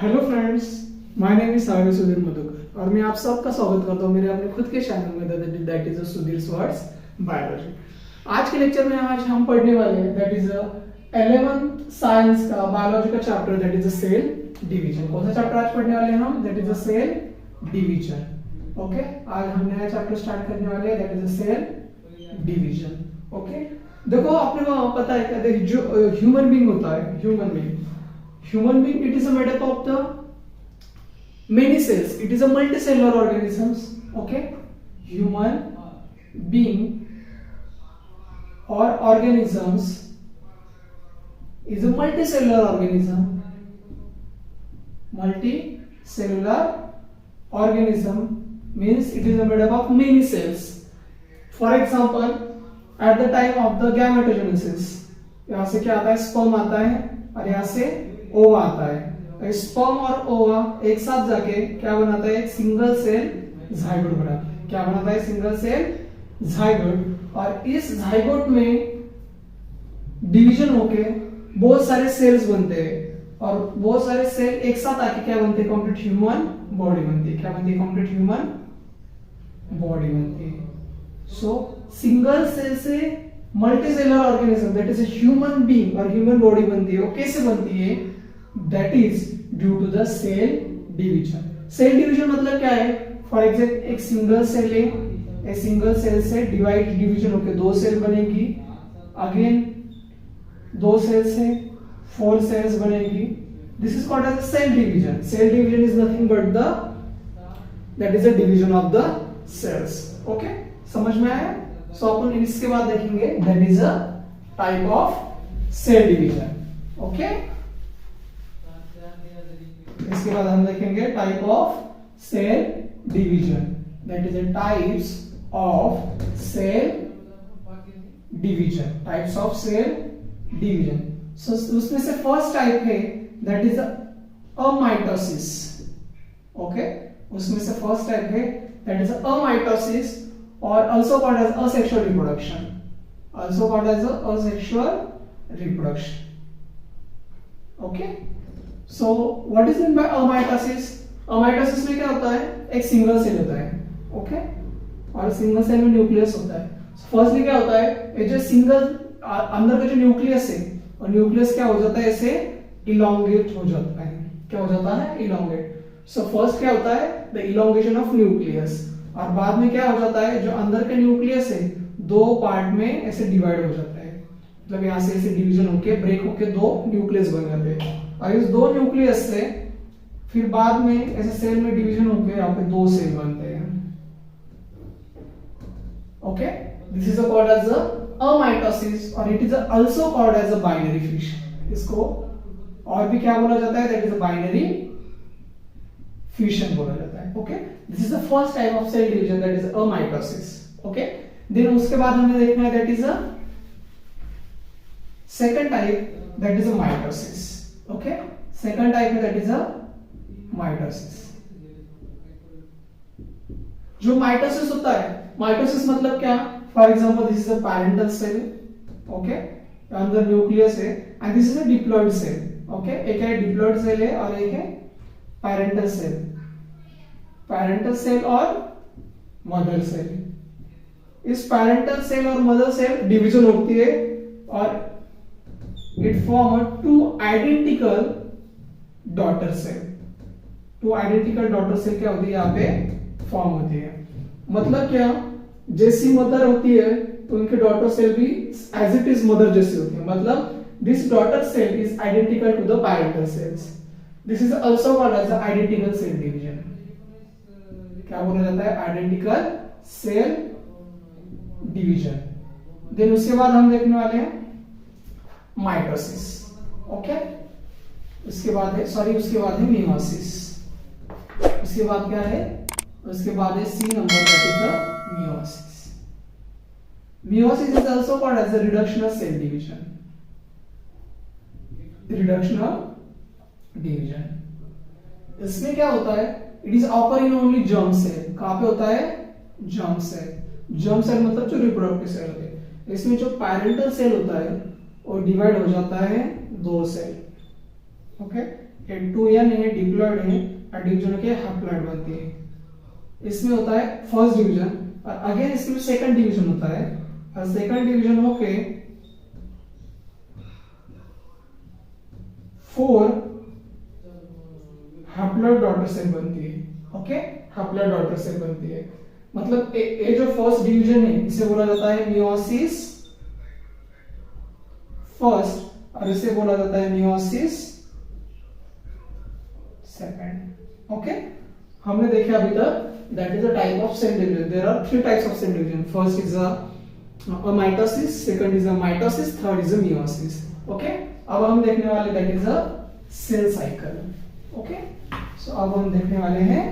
Hello friends, my name is Sagar Sudhir Madhukar और मैं आप सबका स्वागत करता हूं मेरे अपने खुद के चैनल में that is Sudhir words biology. आज के लेक्चर में आज हम पढ़ने वाले हैं दैट इज 11th साइंस का बायोलॉजी का chapter that is cell division. कौन सा चैप्टर आज पढ़ने वाले हैं हम? That is cell division. Okay, आज हम नया चैप्टर स्टार्ट करने वाले हैं that is cell division. Okay, देखो आपने को पता है क्या, जो ह्यूमन बीइंग होता है, human being it is a made up of the many cells, it is a multicellular organisms. Okay, human being or organisms is a multicellular organism. Multicellular organism means it is made up of many cells. For example, at the time of the gametogenesis, यहाँ से क्या आता है? Sperm आता है और यहाँ से ओवा आता है। स्पर्म और ओवा एक साथ जाके क्या बनाता है? एक सिंगल सेल जाइगोट बनाता है। क्या बनाता है? Single cell zygote. और इस जाइगोट में डिवीजन होके बहुत सारे सेल्स बनते हैं और बहुत सारे सेल एक साथ आके क्या बनते हैं? कंप्लीट ह्यूमन बॉडी बनती है। क्या बनती है? कंप्लीट ह्यूमन बॉडी बनती है। सो सिंगल सेल से multicellular organism that is a human being और ह्यूमन बॉडी बनती है। वो कैसे बनती है? That is due to the cell division. Cell division मतलब क्या है? फॉर एग्जांपल एक सिंगल सेल है, एक सिंगल सेल से डिवीजन होकर दो सेल बनेगी, अगेन दो सेल से 4 सेल्स बनेगी। This is called as cell division. Cell division is nothing but that is a division of the cells. Okay, समझ में आया? सो अपन इसके बाद देखेंगे that is a type of cell division. Okay, इसके बाद हम देखेंगे type of cell division that is a types of cell division. Types of cell division. So उसमें से फर्स्ट टाइप है दैट इज अमाइटोसिस। ओके, उसमें से फर्स्ट टाइप है that is amitosis or also called as asexual reproduction. Also called as asexual reproduction. Okay. So what is meant by amitosis? Amitosis में क्या होता है? एक सिंगल सेल होता है. Okay. और सिंगल सेल में न्यूक्लियस होता है. फर्स्टली क्या होता है? ये जो सिंगल अंदर का जो न्यूक्लियस है और न्यूक्लियस क्या हो जाता है? ऐसे इलोंगेट हो जाता है. क्या हो जाता है? इलोंगेट. सो फर्स्ट क्या होता है? The elongation of nucleus. और बाद में क्या हो जाता है? जो अंदर का न्यूक्लियस है दो पार्ट में ऐसे डिवाइड हो जाता है। मतलब यहाँ से ऐसे डिवीजन होके ब्रेक होके दो न्यूक्लियस बन जाते हैं और इस दो न्यूक्लियस से फिर बाद में ऐसे सेल में डिवीजन होके यहाँ पे दो सेल बनते हैं। Okay, this is called as amitosis और it is also called as a binary fission. इसको और भी क्या बोला जाता है? That is a binary fission बोला जाता है। Okay, this is the first type of cell division that is amitosis. Okay, then उसके बाद हमें देखना है that is a second type that is a mitosis. Okay, second type है that is a mitosis. जो माइटोसिस होता है, mitosis मतलब क्या? For example this is a parental cell. Okay, अंदर न्यूक्लियस है and this is a diploid cell. Okay, एक है डिप्लॉइड सेल है और एक है पैरेंटल सेल। पैरेंटल सेल और मदर सेल। इस पैरेंटल सेल और मदर सेल डिवीजन होती है और it form two identical daughter cell. Two identical daughter cell क्या होती है? यहाँ पे फॉर्म होती है। मतलब क्या? जैसी मदर होती है तो उनके डॉटर सेल भी एज इट इज मदर जैसी होती है। मतलब this daughter cell is identical to the parental cells. This is also called as identical cell division. क्या बोला जाता है? Identical cell division. देन उसके बाद हम देखने वाले हैं माइटोसिस। ओके, उसके बाद है मियोसिस। उसके बाद क्या है? उसके बाद है C number that is the meiosis. Meiosis is also called as the reductional cell division. Reductional division. इसमें क्या होता है? It is occur in only germ cell. कहां पे होता है? Germ cell. जर्म सेल मतलब जो रिप्रोडक्टिव सेल होते हैं। इसमें जो पैरेंटल सेल होता है वो डिवाइड हो जाता है दो सेल। ओके, ये 2n है, डिप्लॉयड है और डिवीजन के हैप्लॉयड बनती है। इसमें होता है फर्स्ट डिवीजन और अगेन इसमें सेकंड डिवीजन होता है और सेकंड डिवीजन होके 4 हैप्लॉयड डॉटर सेल बनती है। ओके, हैप्लॉयड डॉटर सेल बनती है। मतलब ये जो फर्स्ट डिवीजन है इसे बोला जाता है मियोसिस फर्स्ट और इसे बोला जाता है मियोसिस सेकंड। ओके, हमने देखा अभी तक that is a type of cell division. There are 3 types of cell division. First is a mitosis, second is a mitosis, third is a meiosis. Okay, अब हम देखने वाले that is a cell cycle. Okay, so अब हम देखने वाले हैं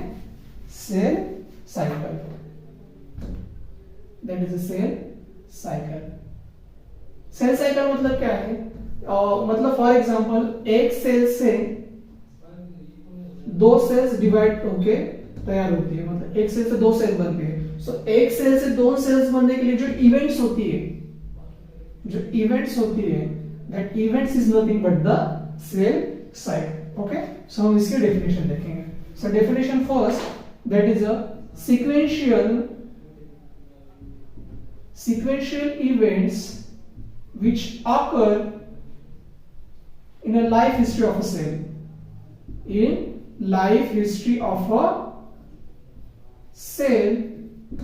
cell cycle. That is a cell cycle. Cell cycle मतलब क्या है? मतलब फॉर एग्जांपल एक सेल से 2 सेल्स डिवाइड होके तैयार होती है। मतलब एक सेल से 2 सेल बनते हैं। सो एक सेल से 2 सेल्स बनने के लिए जो इवेंट्स होती है that events is nothing but the cell cycle. Okay, so हम इसकी डेफिनेशन देखेंगे। So definition first, that is a sequential events which occur in a life history of a cell. In life history of a cell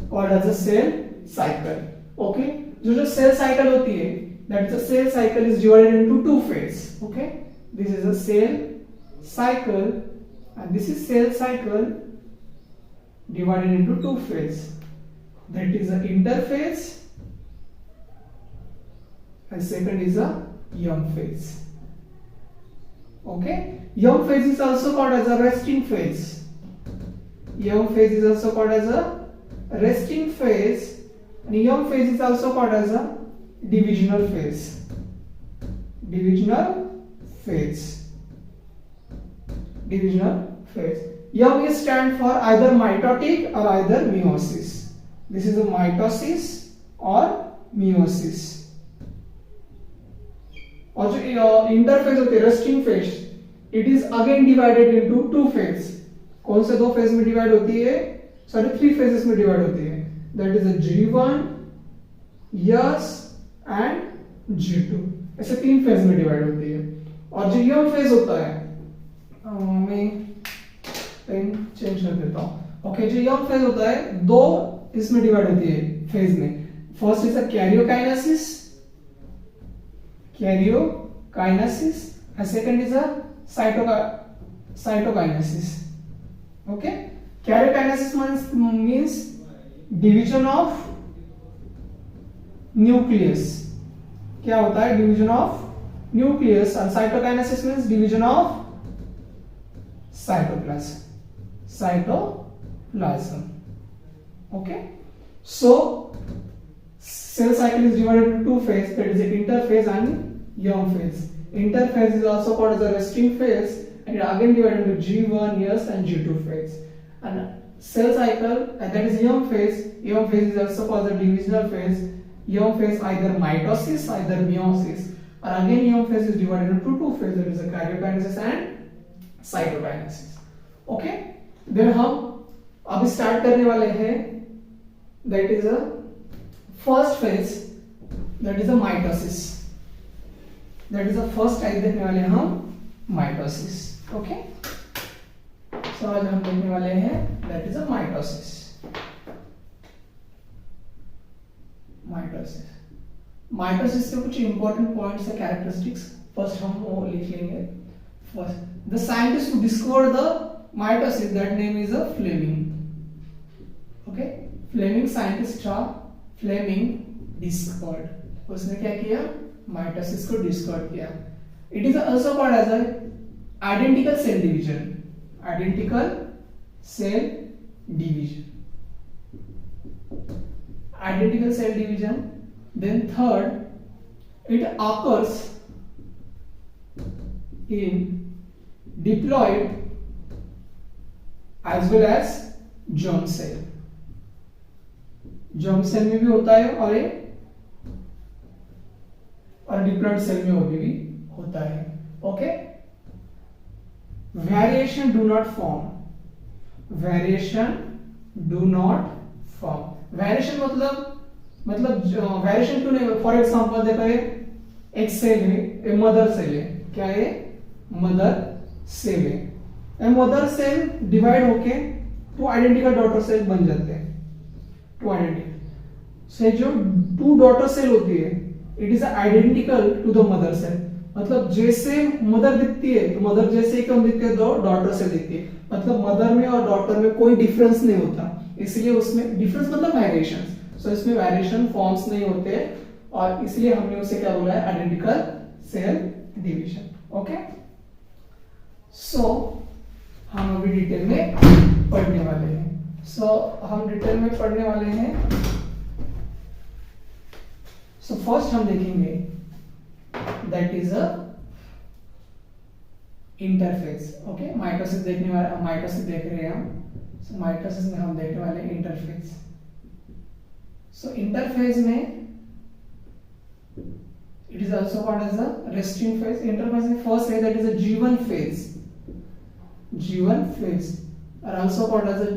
called as a cell cycle. Okay, जो cell cycle होती है, that is a cell cycle is divided into 2 phases. Okay, this is a cell cycle and this is cell cycle divided into 2 phases. That is the interphase and second is a young phase. Okay, young phase is also called as a resting phase. Young phase is also called as a resting phase and young phase is also called as a divisional phase. Divisional phase. Young is stand for either mitotic or either meiosis. This is a mitosis or meiosis. और जो interphase होती है resting phase, it is again divided into 2 phase. कौन से 2 phase में divide होती है? Sorry 3 phases में डिवाइड होती है। That is G1, yes and G2, ऐसे 3 फेज में डिवाइड होती है। और जो यंग फेज होता है, मैं पेन चेंज कर देता हूं। ओके, जो यंग फेज होता है 2 इसमें डिवाइड होती है फेज में। First is a karyokinesis and second is a cytokinesis. Okay, karyokinesis means division of nucleus. क्या होता है? division of nucleus and cytokinesis means division of cytoplasm. Okay, so cell cycle is divided into 2 phases, that is the interphase and young phase. Interphase is also called as a resting phase and it again divided into G1, yes and G2 phase. And cell cycle, that is young phase. Young phase is also called the divisional phase. Young phase either mitosis, either meiosis. And again young phase is divided into 2 phases, that is the karyokinesis and cytokinesis. Okay, then हम अब start करने वाले हैं, that is a first phase, that is a mitosis. That is the first type देखने वाले हैं हम mitosis. Okay, so आज हम देखने वाले हैं that is a mitosis. Mitosis के कुछ important points है, characteristics. First हम वो लिख लेंगे. First, the scientist who discovered the mitosis, that name is a Fleming. Okay, Fleming scientist था, Fleming discovered. उसने क्या किया? माइटोसिस को डिस्कवर किया। It is also called as identical cell division. Then third, it occurs in diploid as well as germ cell. germ cell में भी होता है और डिप्लॉइड सेल में वो भी होता है. Okay, variation do not form, variation do not form. Variation मतलब वेरिएशन क्यों नहीं? फॉर एग्जांपल देखो ये एक सेल है, एक मदर सेल है, क्या है? मदर सेल है। ए मदर सेल डिवाइड होके टू आइडेंटिकल डॉटर सेल बन जाते हैं, टू आइडेंटिकल से जो टू डॉटर सेल होती है it is identical to the mother cell. मतलब जैसे मदर दिखती है तो मदर जैसे ही कौन दिखती है तो डॉटर सेल दिखती है। मतलब मदर में और डॉटर में कोई डिफरेंस नहीं होता, इसलिए उसमें डिफरेंस मतलब वेरिएशन। सो इसमें वेरिएशन फॉर्म्स नहीं होते और इसलिए हमने उसे क्या बोला है? Identical cell division. Okay, so हम अभी डिटेल में पढ़ने वाले हैं। हम डिटेल में पढ़ने वाले हैं। फर्स्ट हम देखेंगे that is a interface. Okay, mitosis देखने वाले, माइटोसिस देख रहे हैं हम। माइटोसिस में हम देखने वाले इंटरफेस। इंटरफेस में it is also called as a resting phase. Interphase में first है that is a G1 phase. G1 phase are also called as a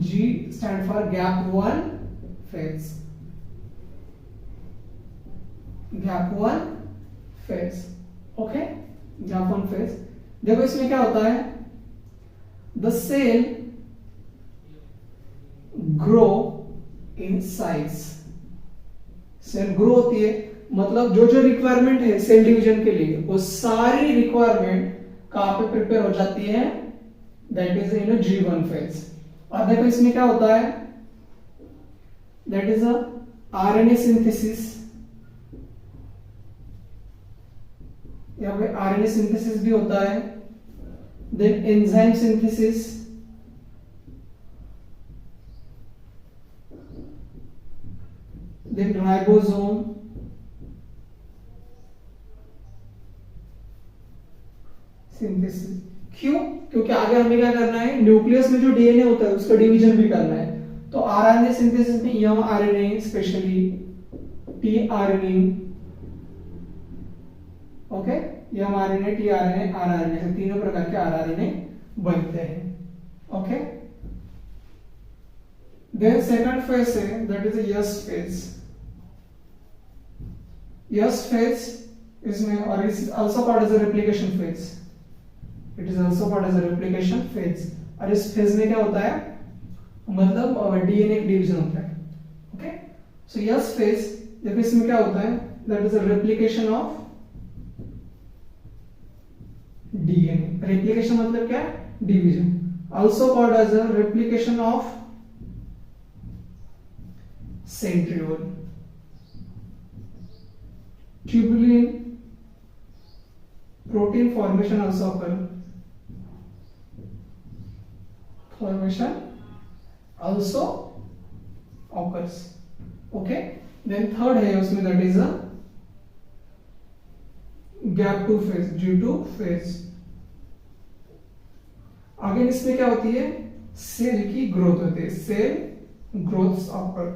G stand for gap 1 phase. Gap 1 phase. Okay? Gap 1 phase. देखो इसमें क्या होता है? The cell grow in size. Cell grow होती है, मतलब जो जो रिक्वायरमेंट है सेल डिवीजन के लिए वो सारी रिक्वायरमेंट कहां पे प्रिपेयर हो जाती है? That is in a G1 phase. और देखो इसमें क्या होता है? That is a RNA synthesis. यहाँ पे आरएनए सिंथेसिस भी होता है, then enzyme synthesis, then ribosome, synthesis. क्यों? क्योंकि आगे हमें क्या करना है? न्यूक्लियस में जो डीएनए होता है उसका डिवीजन भी करना है। तो आरएनए सिंथेसिस में mRNA, especially tRNA, okay, mRNA, tRNA, rRNA से तीनों प्रकार के आरआरएनए बनते हैं। ओके, देन सेकंड फेज है that is S phase. S phase इसमें और is also called as a replication phase. It is also called as a replication phase. और इस फेज में क्या होता है? मतलब डीएनए डिवीजन होता है। ओके, सो यस फेज देखो इसमें क्या होता है? That is a replication of DNA. Replication मतलब क्या? Division. Also called as a replication of centriole, tubulin, protein formation also occur. Formation also occurs. Okay, then third है उसमें that is a gap 2 phase, G2 phase. आगे इसमें क्या होती है? Cell की ग्रोथ होती है, cell growth occur,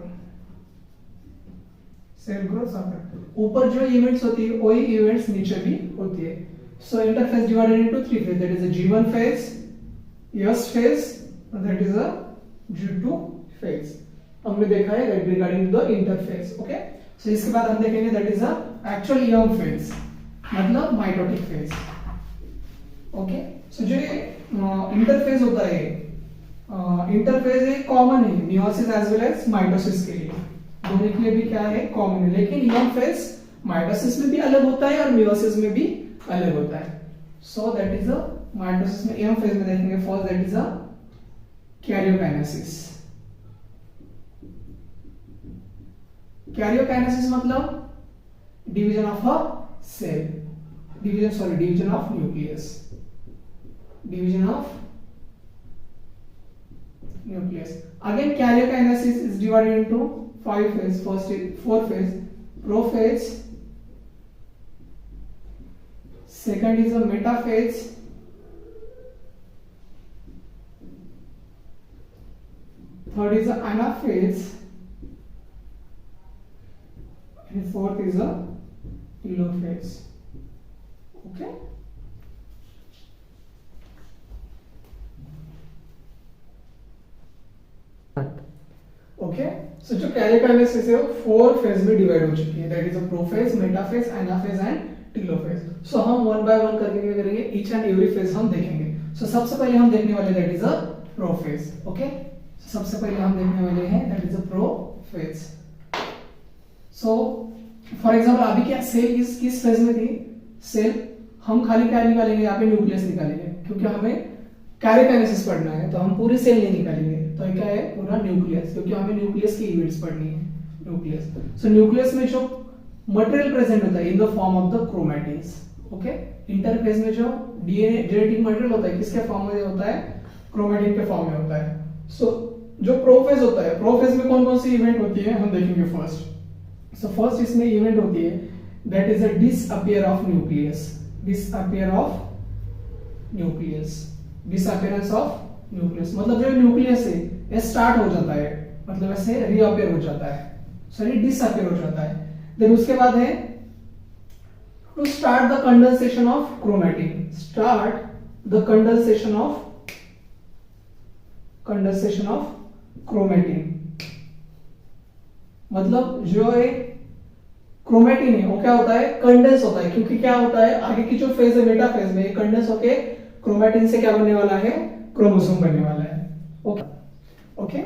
cell growth occur. ऊपर जो इवेंट्स होती है वही इवेंट्स नीचे भी होती है। So interphase divided into 3 phase, that is a G1 phase, S phase, that is a G2 phase. हमने देखा है that regarding the interphase. Okay, so इसके बाद हम देखेंगे that is a actual young phase, मतलब माइटोटिक फेज। ओके, सो जो interphase होता है, इंटरफेज एक कॉमन है meiosis as well as mitosis के लिए, दोनों के लिए भी क्या है? कॉमन है। लेकिन यंग फेज माइटोसिस में भी अलग होता है और मियोसिस में भी अलग होता है। So that is a mitosis में यंग फेज में देखेंगे first that is a karyokinesis. Karyokinesis मतलब division of a cell, division of nucleus, division of nucleus. Again, karyokinesis is divided into 5 phases. First is 4 phase, prophase. Second is a metaphase. Third is a anaphase. And fourth is a telophase. Okay. Okay, so जो karyokinesis है वो 4 phase में divide हो चुकी है, that is a prophase, metaphase, anaphase and telophase. So हम one by one करके क्या करेंगे, ईच एंड एवरी फेज हम देखेंगे। सो सबसे पहले हम देखने वाले that is a prophase. Okay, सबसे पहले हम देखने वाले हैं that is a prophase. So for example अभी क्या सेल किस फेज में थी, सेल हम खाली क्या निकालेंगे, यहाँ पे न्यूक्लियस निकालेंगे, क्योंकि हमें कैरियोकाइनेसिस पढ़ना है तो हम पूरी सेल नहीं निकालेंगे, तो क्या है पूरा न्यूक्लियस, क्योंकि हमें न्यूक्लियस की इवेंट्स पढ़नी है, न्यूक्लियस। सो न्यूक्लियस में जो मटेरियल प्रेजेंट होता है in the form of the chromatins. Okay, interphase में जो डीएनए जेनेटिक मटेरियल होता है किसके फॉर्म में होता है, क्रोमैटिन के फॉर्म में होता है। सो जो प्रोफेज होता है, प्रोफेज में कौन कौन सी इवेंट होती है हम देखेंगे फर्स्ट। सो फर्स्ट इसमें इवेंट होती है that is a disappear of nucleus, disappear of nucleus, disappearance of nucleus, मतलब जो न्यूक्लियस है ये स्टार्ट हो जाता है, मतलब ऐसे रीअपियर हो जाता है, सॉरी डिसअपियर हो जाता है। देन उसके बाद है to start the condensation of chromatin, start the condensation of chromatin, मतलब जो है क्रोमैटिन है वो क्या होता है, कंडेंस होता है, क्योंकि क्या होता है आगे की जो फेज है मेटा फेज में कंडेंस होके क्रोमैटिन से क्या बनने वाला है, क्रोमोसोम बनने वाला है। Okay okay,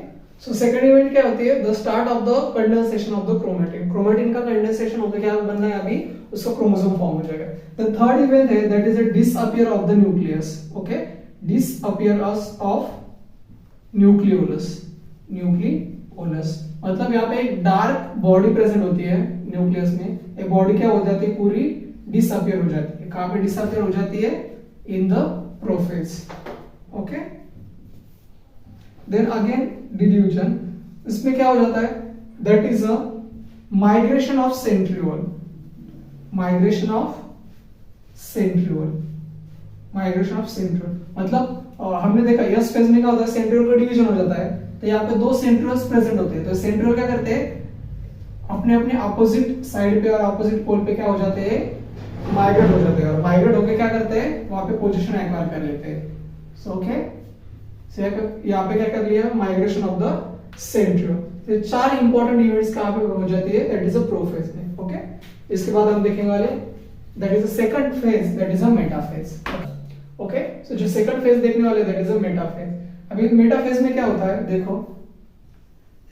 so second event क्या होती है, the start of the condensation of the chromatin, chromatin का कंडेंसेशन होकर क्या बनना है अभी, उसका क्रोमोसोम फॉर्म हो जाएगा। द थर्ड इवेंट है that is a disappear of the nucleus. Okay, disappearance of nucleolus, nucleolus मतलब यहाँ पे एक डार्क बॉडी प्रेजेंट होती है न्यूक्लियस में, एक बॉडी क्या हो जाती है पूरी डिसअपियर हो जाती है, कहां पे डिसअपियर हो जाती है, in the prophase. Okay, then again delusion, इसमें क्या हो जाता है that is a migration of centriole, migration of centriole, migration of centriole मतलब हमने देखा यस फेज में क्या होता है, सेंट्रियोल का डिवीजन हो जाता है, तो यहाँ पे 2 सेंट्रियोल्स प्रेजेंट होते हैं, तो सेंट्रियोल क्या करते हैं अपने अपने अपोजिट साइड पे और अपोजिट पोल पे क्या हो जाते हैं, माइग्रेट हो जाते हैं, और माइग्रेट होके क्या करते हैं वहां पे पोजीशन एक्वायर कर लेते हैं। सो ओके, यहाँ पे क्या कर लिया, माइग्रेशन ऑफ द सेंट्रियोल। तो 4 इंपॉर्टेंट इवेंट्स कहां पे हो जाती है, दैट इज अ प्रोफेज में। ओके, इसके बाद हम देखेंगे वाले that is a second phase, that is a metaphase. Okay, so जो सेकंड फेज देखने वाले दैट इज अ मेटाफेज। अभी मेटाफेज में क्या होता है देखो,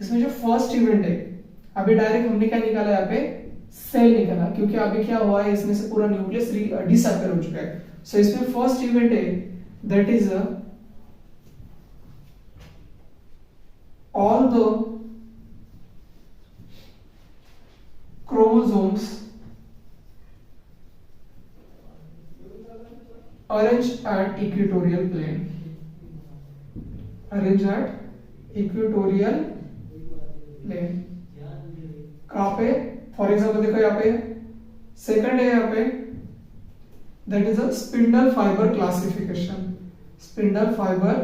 इसमें जो फर्स्ट इवेंट है अभी डायरेक्ट हमने क्या निकाला, यहाँ पे सेल निकाला, क्योंकि अभी क्या हुआ है इसमें से पूरा न्यूक्लियस डिसअपियर हो चुका है। सो इसमें फर्स्ट इवेंट है that is all the chromosomes arranged at equatorial plane, arranged at equatorial plane कहाँ पे, फॉर एग्जाम्पल देखो यहाँ पे सेकंड है, यहाँ पे that is a spindle fibre classification, spindle fibre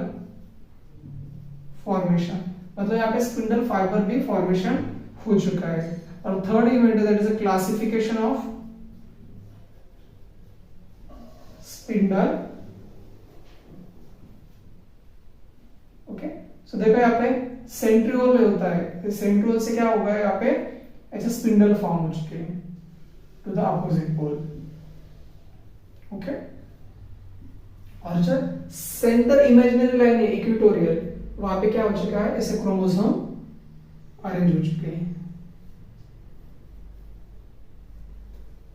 formation, मतलब यहाँ पे स्पिंडल फाइबर भी फॉर्मेशन हो चुका है। और third event that is a classification of spindle. Okay, so देखो यहाँ पे सेंट्रियोल में होता है, सेंट्रियोल से क्या होगा यहाँ पे ऐसे स्पिंडल फॉर्म हो चुके हैं to the opposite pole. Okay, और जो सेंटर इमेजिनरी लाइन है इक्वेटोरियल, वहां पे क्या हो चुका है ऐसे क्रोमोसोम अरेंज हो चुके हैं,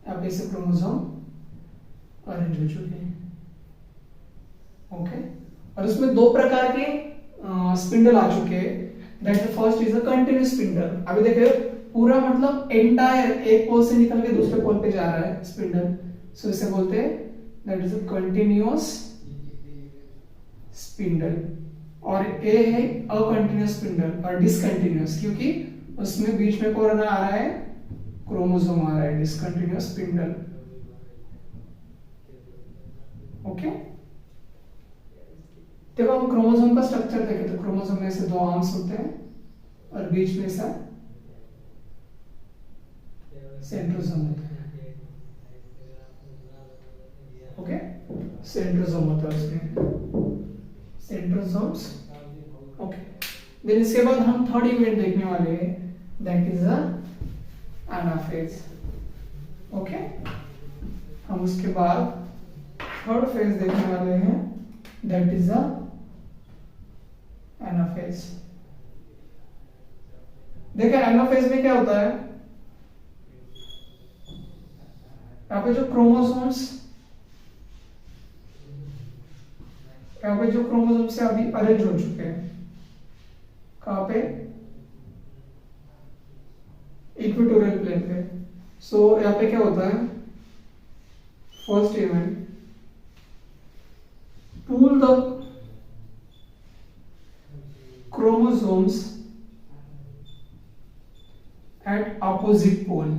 यहाँ पे ऐसे क्रोमोसोम अरेंज हो चुके हैं। ओके, और इसमें 2 प्रकार के स्पिंडल आ चुके हैं, that the first is a continuous spindle. अभी देखिए पूरा मतलब एंटायर एक पोल से निकल के दूसरे पोल पे जा रहा है स्पिंडल, सो इसे बोलते हैं that is a continuous spindle. और ए है अकंटिन्यूअस स्पिंडल और डिसकंटिन्यूअस, क्योंकि उसमें बीच में कौन आ रहा है, क्रोमोसोम आ रहा है, डिसकंटिन्यूअस स्पिंडल। ओके, देखो हम क्रोमोसोम का स्ट्रक्चर देखें तो क्रोमोसोम में से 2 आर्म्स होते हैं और बीच में से सेंट्रोसोम होता है। ओके, सेंट्रोसोम होता है उसमें, सेंट्रोसोम्स। ओके, देन इसके बाद हम थर्ड इवेंट देखने वाले हैं, that is a anaphase. Okay, हम उसके बाद थर्ड फेज देखने वाले हैं, दैट इज अ एनाफेज। देखिए एनाफेज में क्या होता है, यहाँ पे जो क्रोमोसोम्स, यहाँ पे जो क्रोमोसोम्स है अभी अरेंज हो चुके हैं, कहाँ पे, इक्वेटोरियल प्लेन पे। सो यहाँ पे क्या होता है, first event, pull the chromosomes at opposite pole,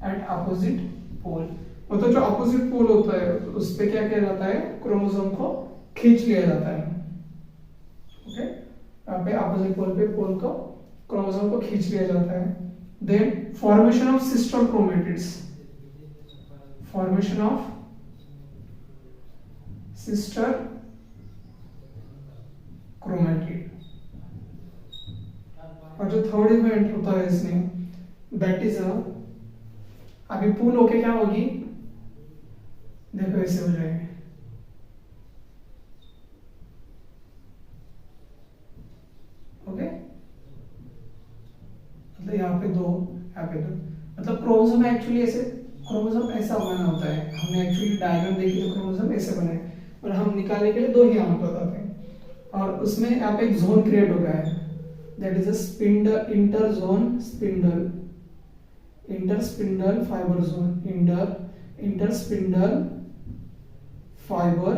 at opposite pole। मतलब जो अपोजिट पोल होता है उस पे क्या किया जाता है, क्रोमोसोम को खींच लिया जाता है। ओके, यहाँ पे अपोजिट पोल पे पोल को क्रोमोसोम को खींच लिया जाता है। Then formation of sister chromatids, formation of sister chromatid. और जो थर्ड इवेंट होता है इसमें, दैट इज अ, अभी पूल होके क्या होगी, देखो ऐसे हो जाएगा, ओके, मतलब यहाँ पे दो, यहाँ पे दो, मतलब क्रोमोसोम एक्चुअली ऐसे, क्रोमोसोम ऐसा बना होता है, हमने एक्चुअली डायग्राम देखी तो क्रोमोसोम ऐसे बने, और हम निकालने के लिए दो ही अमाउंट बताते हैं। और उसमें यहाँ पे एक जोन क्रिएट हो गया है, that is a spindle, inter zone spindle, inter spindle fibre zone, inter spindle fibre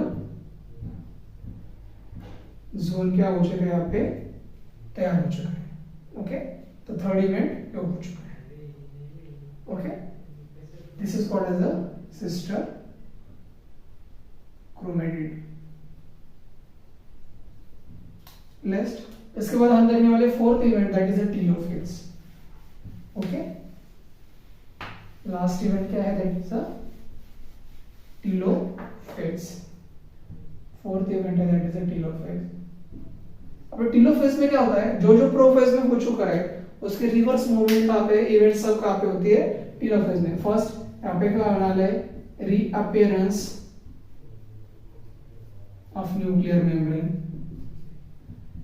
zone क्या हो चुका है, यहाँ पे तैयार हो चुका है। ओके, तो थर्ड इवेंट हो चुका है। Okay, this is called as a sister chromatid. Next, इसके बाद हम देखने वाले fourth event, that is a telophase. Okay, last event क्या है, that is a telophase. Fourth event है दैट इज अ टेलोफेज। अब टेलोफेज में क्या होता है, जो जो प्रोफेज में हो चुका है उसके रिवर्स मूवमेंट कहाँ पे, इवेंट सब कहाँ पे होती है, टेलोफेज में। फर्स्ट यहाँ पे क्या होने वाला है, reappearance of nuclear membrane,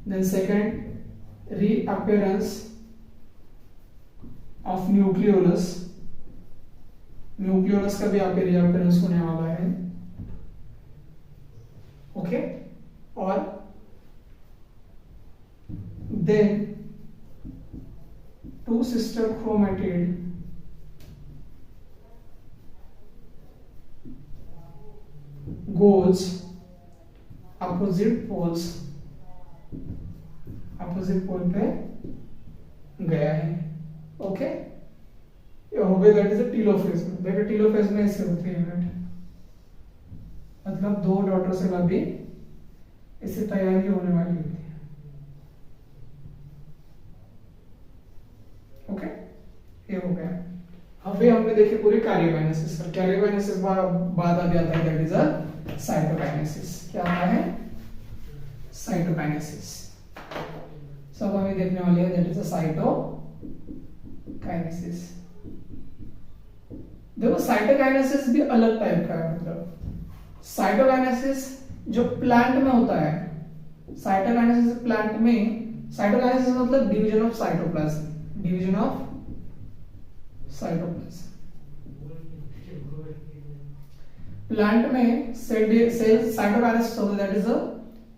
then second reappearance of nucleolus, nucleolus का भी यहाँ पे रीअपियरेंस होने वाला है। ओके, और then two sister chromatid goes opposite poles, opposite pole पे गया है। ओके, ये हो गया दैट इज अ टेलोफेज। देखो टेलोफेज में ऐसे होती है इवेंट, मतलब दो डॉटर सेल अभी इससे तैयारी होने वाली होती है। ओके, ये हो गया। अभी हमने देखे पूरे कार्योकाइनेसिस, और कार्योकाइनेसिस बाद आ जाता है दैट इज अ साइटोकाइनेसिस। क्या आता है, साइटोकाइनेसिस। सब हमें देखने वाले हैं, दैट इज अ साइटोकाइनेसिस। देखो साइटोकाइनेसिस भी अलग टाइप का है, मतलब साइटोकाइनेसिस जो प्लांट में होता है, साइटोकाइनेसिस प्लांट में, साइटोकाइनेसिस मतलब division of cytoplasm, division of cytoplasm. Plant में सेल साइटोकाइनेसिस होता है, that is a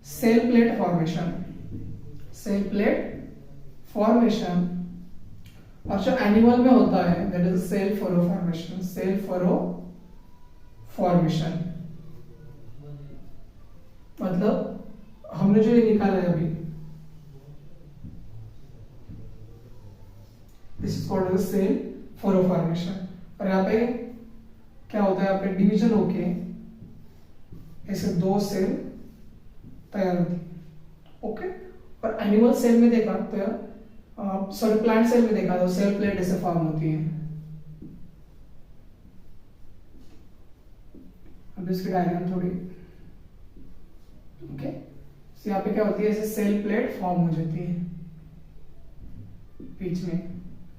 cell plate formation, cell plate formation. और जो एनिमल में होता है that is cell furrow formation, cell furrow formation. मतलब हमने जो ये निकाला है अभी, this is called as cell furrow formation. और यहाँ पे क्या होता है, यहाँ पे डिवीजन होके ऐसे दो सेल तैयार होती है। ओके, और एनिमल सेल में देखा तो, सॉरी प्लांट सेल में देखा तो सेल प्लेट ऐसे फॉर्म होती है। अब इसकी डायग्राम थोड़ी, ओके, यहाँ पे क्या होती है, ऐसे सेल प्लेट फॉर्म हो जाती है बीच में,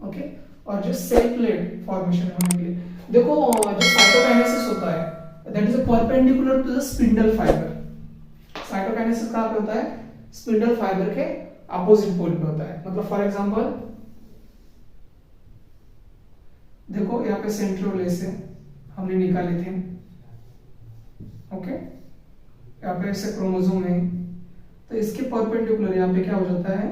ओके। और जो सेल प्लेट फॉर्मेशन होने के लिए देखो, जो साइटोकाइनेसिस होता है that is perpendicular to the spindle fibre. Cytokinesis कहाँ पे होता है, स्पिंडल फाइबर के अपोजिट पोल पे होता है। मतलब फॉर एग्जांपल देखो यहाँ पे सेंट्रोल से हमने निकाले थे, ओके। यहाँ पे ऐसे क्रोमोसोम है, तो इसके परपेंडिकुलर यहाँ पे क्या हो जाता है,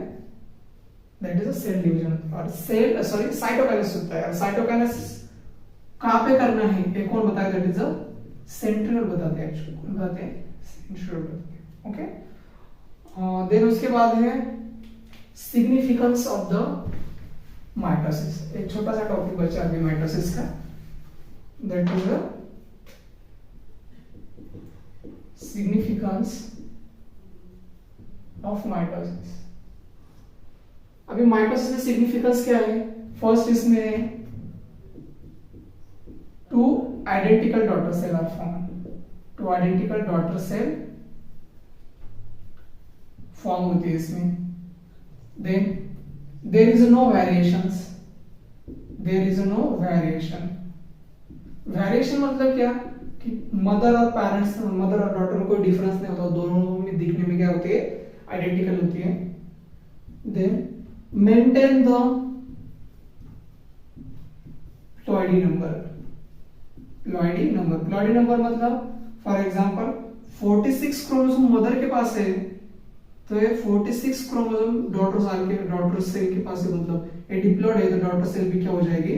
that is a cell division और सेल सॉरी साइटोकाइनेसिस होता है। साइटोकाइनेसिस कहाँ पे करना है ये कौन बताया, दैट इज अ सेंट्रियोल बताते हैं, एक्चुअली कौन बताते हैं, सेंट्रियोल बताते हैं, ओके। देन उसके बाद है सिग्निफिकेंस ऑफ द माइटोसिस। एक छोटा सा टॉपिक बचा अभी माइटोसिस का, that is the significance of mitosis. अभी माइटोसिस में सिग्निफिकेंस क्या है, फर्स्ट इसमें है two identical daughter cell are form, two identical daughter cell form होती है इसमें। Then there is no variations, there is no variation. Variation मतलब क्या कि मदर और पेरेंट्स, मदर और डॉटर में कोई डिफरेंस नहीं होता, दोनों में दिखने में क्या होती है, आइडेंटिकल होती है। Then maintain the ploidy number. Ploidy number, ploidy number मतलब फॉर एग्जांपल 46 क्रोमोसोम मदर के पास है, तो ये 46 क्रोमोसोम डॉटर सेल के पास है, मतलब ये डिप्लॉइड है तो डॉटर सेल भी क्या हो जाएगी,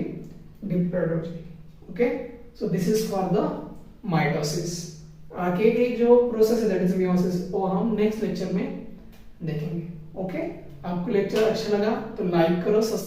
डिप्लॉइड हो जाएगी, okay. So this is for the mitosis. आगे की जो प्रोसेस है दैट इज मियोसिस, वो हम नेक्स्ट लेक्चर में देखेंगे, ओके। आपको लेक्चर अच्छा लगा तो लाइक करो,